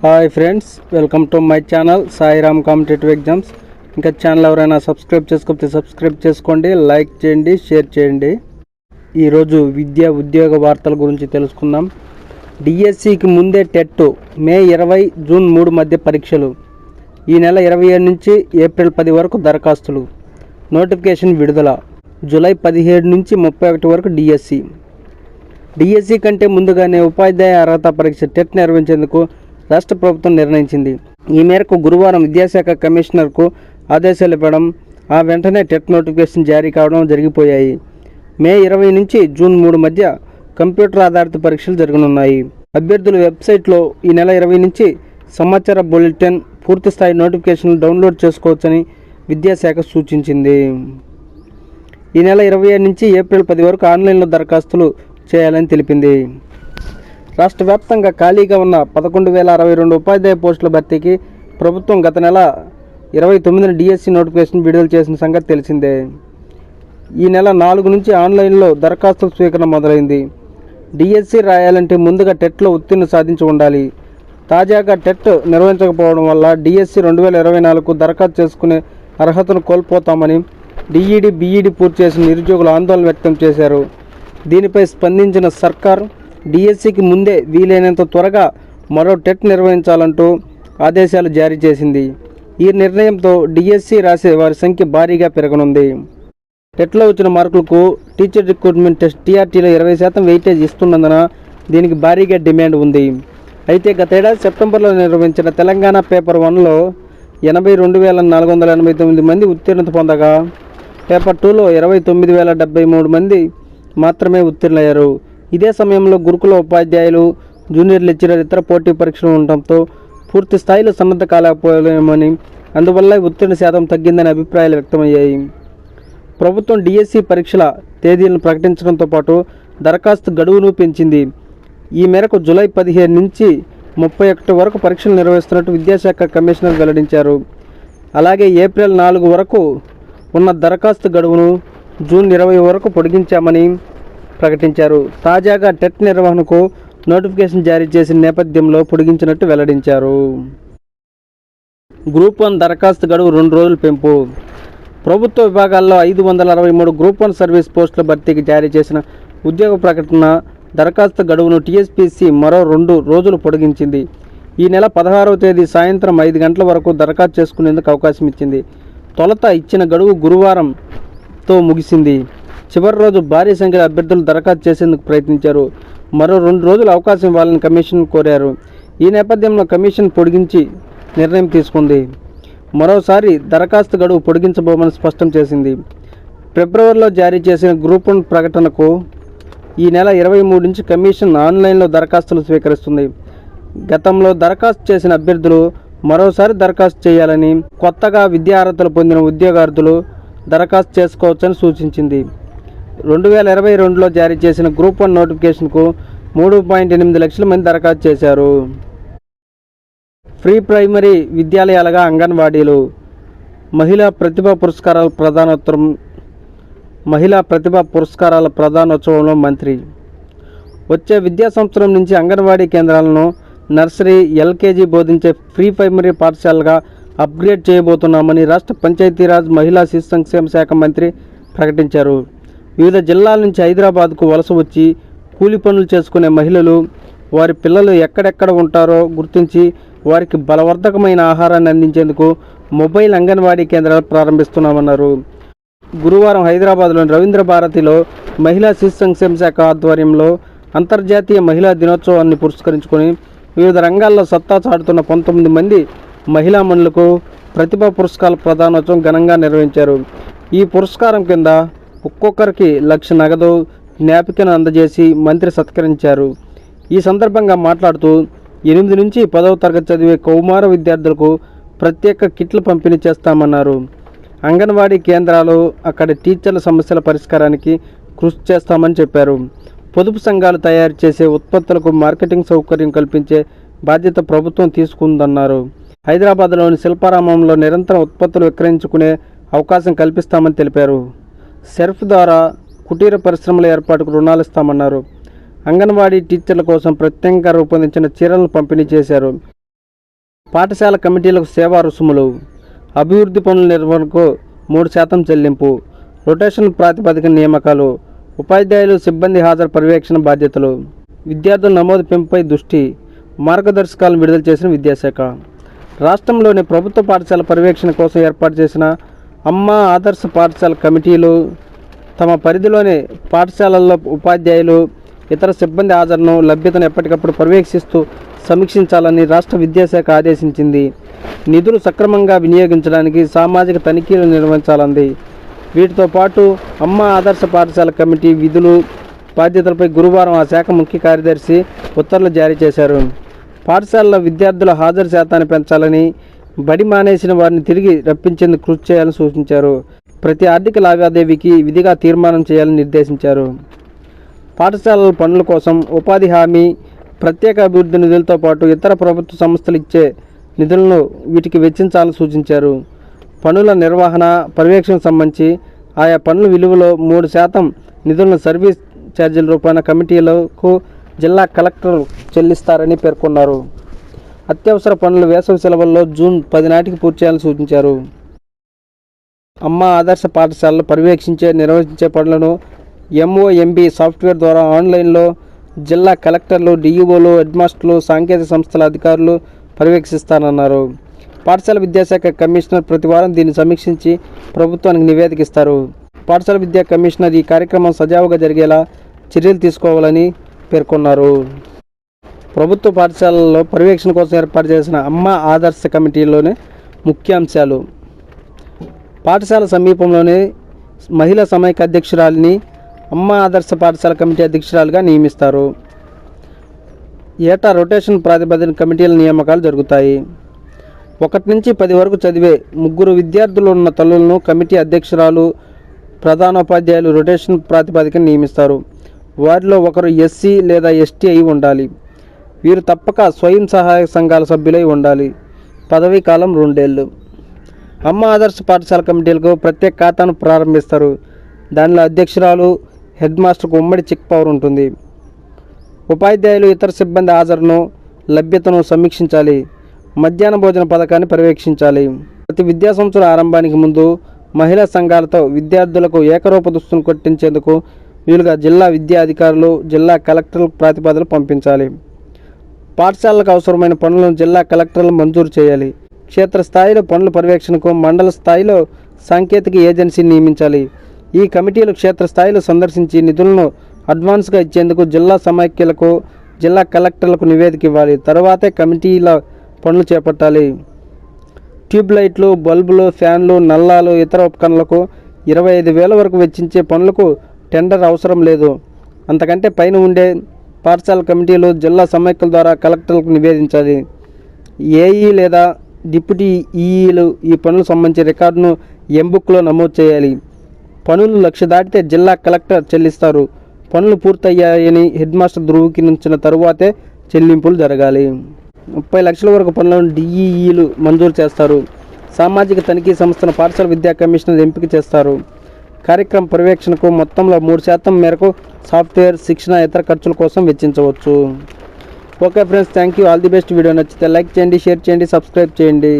Hi friends, welcome to my channel Sairam competitive exams. ఇంకా channel ఎవరైనా subscribe చేసుకోకపోతే subscribe చేసుకోండి, లైక్ చేయండి, షేర్ చేయండి. ఈరోజు విద్యా ఉద్యోగ వార్తల గురించి తెలుసుకుందాం. డిఎస్సికి ముందే టెట్ మే 20 జూన్ 3 మధ్య పరీక్షలు. ఈ నెల 27 నుంచి ఏప్రిల్ 10 వరకు దరఖాస్తులు. నోటిఫికేషన్ విడుదల జూలై 17 నుంచి 31 వరకు డిఎస్సి కంటే ముందుగానే ఉపాధ్యాయ అర్హత పరీక్ష టెట్ నిర్వహించేందుకు రాష్ట్ర ప్రభుత్వం నిర్ణయించింది. ఈ మేరకు గురువారం విద్యాశాఖ కమిషనర్కు ఆదేశాలు ఇవ్వడం, ఆ వెంటనే టెట్ నోటిఫికేషన్ జారీ కావడం జరిగిపోయాయి. మే 20 నుంచి జూన్ 3 మధ్య కంప్యూటర్ ఆధారిత పరీక్షలు జరగనున్నాయి. అభ్యర్థులు వెబ్సైట్లో ఈ నెల 20 నుంచి సమాచార బులెటిన్ పూర్తిస్థాయి నోటిఫికేషన్లు డౌన్లోడ్ చేసుకోవచ్చని విద్యాశాఖ సూచించింది. ఈ నెల 27 నుంచి ఏప్రిల్ 10 వరకు ఆన్లైన్లో దరఖాస్తులు చేయాలని తెలిపింది. రాష్ట్ర వ్యాప్తంగా ఖాళీగా ఉన్న 11,062 ఉపాధ్యాయ పోస్టుల భర్తీకి ప్రభుత్వం గత నెల 29న డిఎస్సి నోటిఫికేషన్ విడుదల చేసిన సంగతి తెలిసిందే. ఈ నెల 4 నుంచి ఆన్లైన్లో దరఖాస్తుల స్వీకరణ మొదలైంది. డిఎస్సి రాయాలంటే ముందుగా టెట్లో ఉత్తీర్ణ సాధించి ఉండాలి. తాజాగా టెట్ నిర్వహించకపోవడం వల్ల డిఎస్సి 2024కు దరఖాస్తు చేసుకునే అర్హతను కోల్పోతామని డిఈడి, బిఈడి పూర్తి చేసిన నిరుద్యోగులు ఆందోళన వ్యక్తం చేశారు. దీనిపై స్పందించిన సర్కార్ డిఎస్సికి ముందే వీలైనంత త్వరగా మరో టెట్ నిర్వహించాలంటూ ఆదేశాలు జారీ చేసింది. ఈ నిర్ణయంతో డిఎస్సి రాసే వారి సంఖ్య భారీగా పెరగనుంది. టెట్లో వచ్చిన మార్కులకు టీచర్ రిక్రూట్మెంట్ టెస్ట్ టీఆర్టీలో 20% వెయిటేజ్ ఇస్తున్నందున దీనికి భారీగా డిమాండ్ ఉంది. అయితే గతేడాది సెప్టెంబర్లో నిర్వహించిన తెలంగాణ పేపర్ 1లో 82,489 మంది ఉత్తీర్ణత పొందగా, పేపర్ 2లో 29,073 మంది మాత్రమే ఉత్తీర్ణులయ్యారు. ఇదే సమయంలో గురుకుల ఉపాధ్యాయులు, జూనియర్ లెక్చరర్ ఇతర పోటీ పరీక్షలు ఉండటంతో పూర్తి స్థాయిలో సన్నద్ధ కాలేకపోయామని, అందువల్ల ఉత్తీర్ణ శాతం తగ్గిందని అభిప్రాయాలు వ్యక్తమయ్యాయి. ప్రభుత్వం డిఎస్సి పరీక్షల తేదీలను ప్రకటించడంతో పాటు దరఖాస్తు గడువును పెంచింది. ఈ మేరకు జూలై 15 నుంచి 31 వరకు పరీక్షలు నిర్వహిస్తున్నట్టు విద్యాశాఖ కమిషనర్ వెల్లడించారు. అలాగే ఏప్రిల్ 4 వరకు ఉన్న దరఖాస్తు గడువును జూన్ 20 వరకు పొడిగించామని ప్రకటించారు. తాజాగా టెట్ నిర్వహణకు నోటిఫికేషన్ జారీ చేసిన నేపథ్యంలో పొడిగించినట్టు వెల్లడించారు. గ్రూప్ 1 దరఖాస్తు గడువు 2 రోజులు పెంపు. ప్రభుత్వ విభాగాల్లో 563 గ్రూప్ 1 సర్వీస్ పోస్టుల భర్తీకి జారీ చేసిన ఉద్యోగ ప్రకటన దరఖాస్తు గడువును టీఎస్పీసీ మరో 2 రోజులు పొడిగించింది. ఈ నెల 16వ తేదీ సాయంత్రం 5 గంటల వరకు దరఖాస్తు చేసుకునేందుకు అవకాశం ఇచ్చింది. తొలుత ఇచ్చిన గడువు గురువారంతో ముగిసింది. చివరి రోజు భారీ సంఖ్యలో అభ్యర్థులు దరఖాస్తు చేసేందుకు ప్రయత్నించారు. మరో 2 రోజులు అవకాశం ఇవ్వాలని కమిషన్ కోరారు. ఈ నేపథ్యంలో కమిషన్ పొడిగించి నిర్ణయం తీసుకుంది. మరోసారి దరఖాస్తు గడువు పొడిగించబోమని స్పష్టం చేసింది. ఫిబ్రవరిలో జారీ చేసిన గ్రూప్ 1 ప్రకటనకు ఈ నెల 23 నుంచి కమిషన్ ఆన్లైన్లో దరఖాస్తులు స్వీకరిస్తుంది. గతంలో దరఖాస్తు చేసిన అభ్యర్థులు మరోసారి దరఖాస్తు చేయాలని, కొత్తగా విద్యా అర్హతలు పొందిన ఉద్యోగార్థులు దరఖాస్తు చేసుకోవచ్చని సూచించింది. 2022లో జారీ చేసిన గ్రూప్ 1 నోటిఫికేషన్కు 3.8 లక్షల మంది దరఖాస్తు చేశారు. ప్రీ ప్రైమరీ విద్యాలయాలుగా అంగన్వాడీలు. మహిళా ప్రతిభా పురస్కారాల ప్రధానోత్సవంలో మంత్రి. వచ్చే విద్యా సంవత్సరం నుంచి అంగన్వాడీ కేంద్రాలను నర్సరీ, ఎల్కేజీ బోధించే ప్రీ ప్రైమరీ పాఠశాలగా అప్గ్రేడ్ చేయబోతున్నామని రాష్ట్ర పంచాయతీరాజ్, మహిళా శిశు సంక్షేమ శాఖ మంత్రి ప్రకటించారు. వివిధ జిల్లాల నుంచి హైదరాబాద్కు వలస వచ్చి కూలి పనులు చేసుకునే మహిళలు, వారి పిల్లలు ఎక్కడెక్కడ ఉంటారో గుర్తించి వారికి బలవర్ధకమైన ఆహారాన్ని అందించేందుకు మొబైల్ అంగన్వాడీ కేంద్రాలు ప్రారంభిస్తున్నామన్నారు. గురువారం హైదరాబాద్లోని రవీంద్ర భారతిలో మహిళా శిశు సంక్షేమ శాఖ ఆధ్వర్యంలో అంతర్జాతీయ మహిళా దినోత్సవాన్ని పురస్కరించుకొని వివిధ రంగాల్లో సత్తా చాటుతున్న 19 మంది మహిళామణులకు ప్రతిభా పురస్కారాల ప్రధానోత్సవం ఘనంగా నిర్వహించారు. ఈ పురస్కారం కింద ఒక్కొక్కరికి 1,00,000 నగదు, జ్ఞాపికను అందజేసి మంత్రి సత్కరించారు. ఈ సందర్భంగా మాట్లాడుతూ 8 నుంచి 10వ తరగతి చదివే కౌమార విద్యార్థులకు ప్రత్యేక కిట్లు పంపిణీ చేస్తామన్నారు. అంగన్వాడీ కేంద్రాలు, అక్కడి టీచర్ల సమస్యల పరిష్కారానికి కృషి చేస్తామని చెప్పారు. పొదుపు సంఘాలు తయారు చేసే ఉత్పత్తులకు మార్కెటింగ్ సౌకర్యం కల్పించే బాధ్యత ప్రభుత్వం తీసుకుందన్నారు. హైదరాబాద్లోని శిల్పారామంలో నిరంతరం ఉత్పత్తులు విక్రయించుకునే అవకాశం కల్పిస్తామని తెలిపారు. సెర్ఫ్ ద్వారా కుటీర పరిశ్రమల ఏర్పాటుకు రుణాలు ఇస్తామన్నారు. అంగన్వాడీ టీచర్ల కోసం ప్రత్యేకంగా రూపొందించిన చీరలను పంపిణీ చేశారు. పాఠశాల కమిటీలకు సేవా రుసుములు, అభివృద్ధి పనుల నిర్వహణకు 3% చెల్లింపు, రొటేషన్ ప్రాతిపదికన నియామకాలు, ఉపాధ్యాయులు సిబ్బంది హాజరు పర్యవేక్షణ బాధ్యతలు, విద్యార్థుల నమోదు పెంపుపై దృష్టి, మార్గదర్శకాలను విడుదల చేసిన విద్యాశాఖ. రాష్ట్రంలోని ప్రభుత్వ పాఠశాల పర్యవేక్షణ కోసం ఏర్పాటు చేసిన అమ్మ ఆదర్శ పాఠశాల కమిటీలు తమ పరిధిలోని పాఠశాలల్లో ఉపాధ్యాయులు, ఇతర సిబ్బంది హాజరును, లభ్యతను ఎప్పటికప్పుడు పర్యవేక్షిస్తూ సమీక్షించాలని రాష్ట్ర విద్యాశాఖ ఆదేశించింది. నిధులు సక్రమంగా వినియోగించడానికి సామాజిక తనిఖీలు నిర్వహించాలంది. వీటితో పాటు అమ్మ ఆదర్శ పాఠశాల కమిటీ విధులు, బాధ్యతలపై గురువారం ఆ శాఖ ముఖ్య కార్యదర్శి ఉత్తర్వులు జారీ చేశారు. పాఠశాలలో విద్యార్థుల హాజరు శాతాన్ని పెంచాలని, బడి మానేసిన వారిని తిరిగి రప్పించేందుకు కృషి చేయాలని సూచించారు. ప్రతి ఆర్థిక లావాదేవీకి విధిగా తీర్మానం చేయాలని నిర్దేశించారు. పాఠశాలల పనుల కోసం ఉపాధి హామీ, ప్రత్యేక అభివృద్ధి నిధులతో పాటు ఇతర ప్రభుత్వ సంస్థలు ఇచ్చే నిధులను వీటికి వెచ్చించాలని సూచించారు. పనుల నిర్వహణ, పర్యవేక్షణకు సంబంధించి ఆయా పనుల విలువలో 3% నిధులను సర్వీస్ ఛార్జీల రూపాన కమిటీలకు జిల్లా కలెక్టర్ చెల్లిస్తారని పేర్కొన్నారు. అత్యవసర పనులు వేసవి సెలవుల్లో జూన్ 10 నాటికి పూర్తి చేయాలని సూచించారు. అమ్మ ఆదర్శ పాఠశాలలు పర్యవేక్షించే, నిర్వహించే పనులను ఎంఓఎంబి సాఫ్ట్వేర్ ద్వారా ఆన్లైన్లో జిల్లా కలెక్టర్లు, డిఈఓలు, హెడ్మాస్టర్లు, సాంకేతిక సంస్థల అధికారులు పర్యవేక్షిస్తారన్నారు. పాఠశాల విద్యాశాఖ కమిషనర్ ప్రతి వారం దీన్ని సమీక్షించి ప్రభుత్వానికి నివేదిక ఇస్తారు. పాఠశాల విద్యా కమిషనర్ ఈ కార్యక్రమం సజావుగా జరిగేలా చర్యలు తీసుకోవాలని పేర్కొన్నారు. ప్రభుత్వ పాఠశాలల్లో పర్యవేక్షణ కోసం ఏర్పాటు చేసిన అమ్మ ఆదర్శ కమిటీలోని ముఖ్యాంశాలు: పాఠశాల సమీపంలోనే మహిళా సమైక్య అధ్యక్షురాలిని అమ్మ ఆదర్శ పాఠశాల కమిటీ అధ్యక్షురాలుగా నియమిస్తారు. ఏటా రొటేషన్ ప్రాతిపదికన కమిటీల నియామకాలు జరుగుతాయి. 1 నుంచి 10 వరకు చదివే 3 విద్యార్థులు ఉన్న తల్లులను కమిటీ అధ్యక్షురాలు, ప్రధానోపాధ్యాయులు రొటేషన్ ప్రాతిపదికన నియమిస్తారు. వారిలో ఒకరు ఎస్సీ లేదా ఎస్టీ అయి ఉండాలి. వీరు తప్పక స్వయం సహాయక సంఘాల సభ్యులై ఉండాలి. పదవీ కాలం 2 ఏళ్ళు. అమ్మ ఆదర్శ పాఠశాల కమిటీలకు ప్రత్యేక ఖాతాను ప్రారంభిస్తారు. దానిలో అధ్యక్షురాలు, హెడ్ మాస్టర్కు ఉమ్మడి చెక్ పవర్ ఉంటుంది. ఉపాధ్యాయులు, ఇతర సిబ్బంది హాజరును, లభ్యతను సమీక్షించాలి. మధ్యాహ్న భోజన పథకాన్ని పర్యవేక్షించాలి. ప్రతి విద్యా సంవత్సరం ఆరంభానికి ముందు మహిళా సంఘాలతో విద్యార్థులకు ఏకరూప దుస్తులు కట్టించేందుకు వీలుగా జిల్లా విద్యా అధికారులు, జిల్లా కలెక్టర్లకు ప్రతిపాదనలు పంపించాలి. పాఠశాలకు అవసరమైన పనులను జిల్లా కలెక్టర్లు మంజూరు చేయాలి. క్షేత్రస్థాయిలో పనుల పర్యవేక్షణకు మండల స్థాయిలో సాంకేతిక ఏజెన్సీని నియమించాలి. ఈ కమిటీలు క్షేత్రస్థాయిలో సందర్శించి నిధులను అడ్వాన్స్గా ఇచ్చేందుకు జిల్లా సమైక్యులకు, జిల్లా కలెక్టర్లకు నివేదిక ఇవ్వాలి. తర్వాతే కమిటీల పనులు చేపట్టాలి. ట్యూబ్ లైట్లు, బల్బులు, ఫ్యాన్లు, నల్లాలు, ఇతర ఉపకరణలకు 25,000 వరకు వెచ్చించే పనులకు టెండర్ అవసరం లేదు. అంతకంటే పైన ఉండే పాఠశాల కమిటీలు జిల్లా సమైక్యుల ద్వారా కలెక్టర్లకు నివేదించాలి. ఏఈ లేదా డిప్యూటీ ఈఈలు ఈ పనులకు సంబంధించి రికార్డును ఎంబుక్లో నమోదు చేయాలి. పనులు 1,00,000 దాటితే జిల్లా కలెక్టర్ చెల్లిస్తారు. పనులు పూర్తయ్యాయని హెడ్ మాస్టర్ ధృవీకరించిన తరువాతే చెల్లింపులు జరగాలి. 30 లక్షల వరకు పనులను డిఈఈలు మంజూరు చేస్తారు. సామాజిక తనిఖీ సంస్థను పాఠశాల విద్యా కమిషనర్ ఎంపిక చేస్తారు. కార్యక్రమ పర్యవేక్షణకు మొత్తంలో 3% మేరకు సాఫ్ట్వేర్, శిక్షణ, ఇతర ఖర్చుల కోసం వెచ్చించవచ్చు. Okay friends, thank you. All the best. Video నచ్చితే లైక్ చేయండి, షేర్ చేయండి, సబ్స్క్రైబ్ చేయండి.